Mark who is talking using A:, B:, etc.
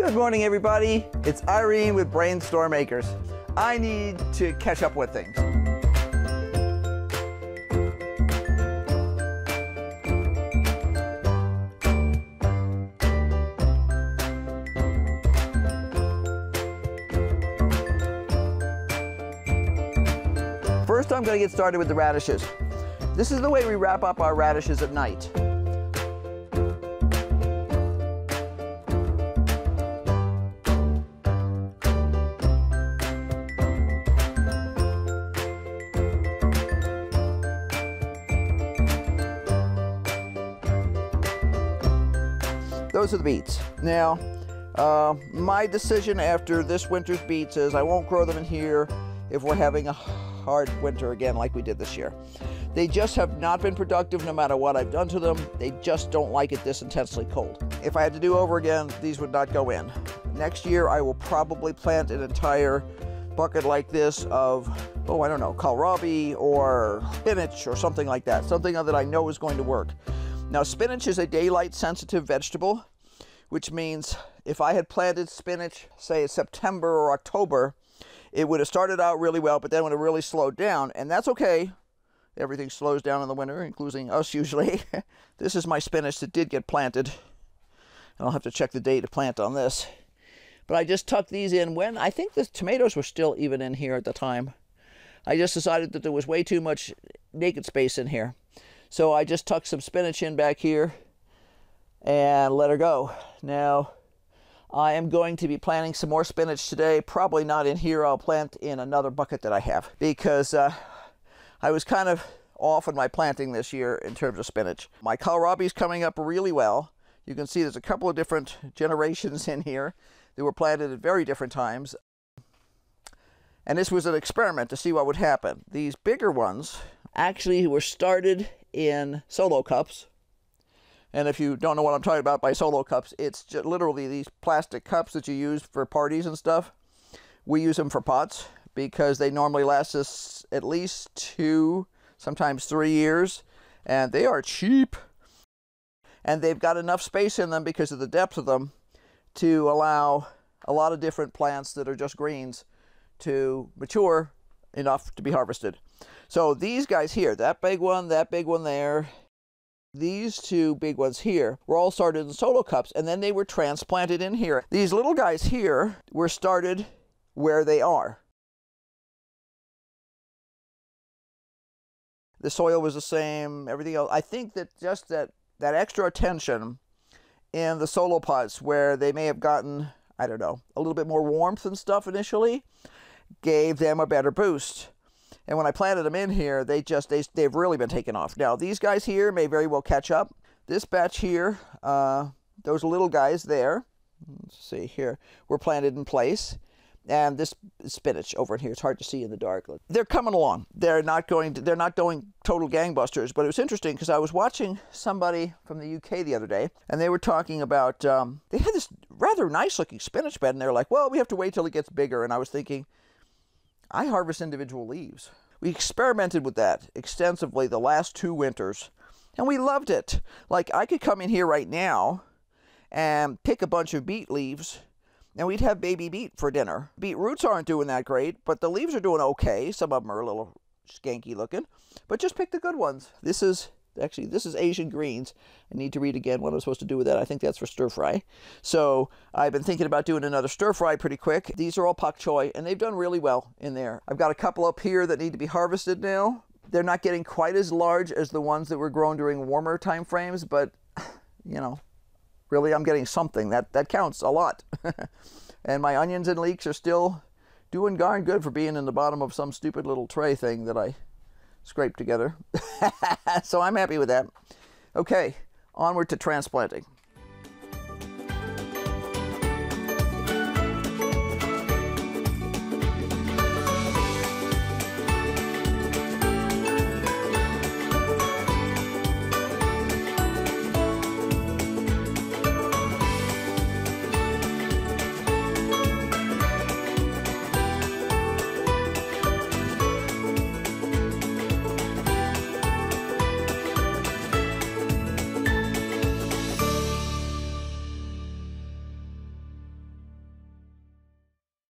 A: Good morning, everybody. It's Irene with BrainStormAcres. I need to catch up with things. First, I'm going to get started with the radishes. This is the way we wrap up our radishes at night. Those are the beets. Now, my decision after this winter's beets is I won't grow them in here if we're having a hard winter again like we did this year. They just have not been productive no matter what I've done to them. They just don't like it this intensely cold. If I had to do over again, these would not go in. Next year, I will probably plant an entire bucket like this of, oh, I don't know, kohlrabi or spinach or something like that. Something that I know is going to work. Now, spinach is a daylight sensitive vegetable, which means if I had planted spinach, say September or October, it would have started out really well, but then would have really slowed down, and that's okay. Everything slows down in the winter, including us usually. This is my spinach that did get planted. I'll have to check the date of plant on this. But I just tucked these in when I think the tomatoes were still even in here at the time. I just decided that there was way too much naked space in here. So I just tucked some spinach in back here and let her go. Now, I am going to be planting some more spinach today. Probably not in here. I'll plant in another bucket that I have because I was kind of off on my planting this year in terms of spinach. My kohlrabi is coming up really well. You can see there's a couple of different generations in here that were planted at very different times. And this was an experiment to see what would happen. These bigger ones actually were started in solo cups. And if you don't know what I'm talking about by solo cups, it's just literally these plastic cups that you use for parties and stuff. We use them for pots because they normally last us at least 2, sometimes 3 years. And they are cheap. And they've got enough space in them because of the depth of them to allow a lot of different plants that are just greens to mature enough to be harvested. So these guys here, that big one there, these two big ones here were all started in solo cups, and then they were transplanted in here. These little guys here were started where they are. The soil was the same, everything else. I think that just that extra attention in the solo pots where they may have gotten, I don't know, a little bit more warmth and stuff initially, gave them a better boost. And when I planted them in here, they've really been taken off. Now, these guys here may very well catch up. This batch here, those little guys there, let's see here, were planted in place. And this spinach over in here, it's hard to see in the dark. They're coming along. They're not going total gangbusters, but it was interesting because I was watching somebody from the UK the other day, and they were talking about, they had this rather nice looking spinach bed, and they're like, well, we have to wait till it gets bigger. And I was thinking, I harvest individual leaves. We experimented with that extensively the last 2 winters, and we loved it. Like, I could come in here right now and pick a bunch of beet leaves, and we'd have baby beet for dinner. Beet roots aren't doing that great, but the leaves are doing okay. Some of them are a little skanky looking, but just pick the good ones. This is Asian greens. I need to read again what I'm supposed to do with that. I think that's for stir fry. So I've been thinking about doing another stir fry pretty quick. These are all Poc Choi, and they've done really well in there. I've got a couple up here that need to be harvested now. They're not getting quite as large as the ones that were grown during warmer time frames, but you know, really I'm getting something. That counts a lot. And my onions and leeks are still doing darn good for being in the bottom of some stupid little tray thing that I scraped together. So I'm happy with that. Okay, onward to transplanting.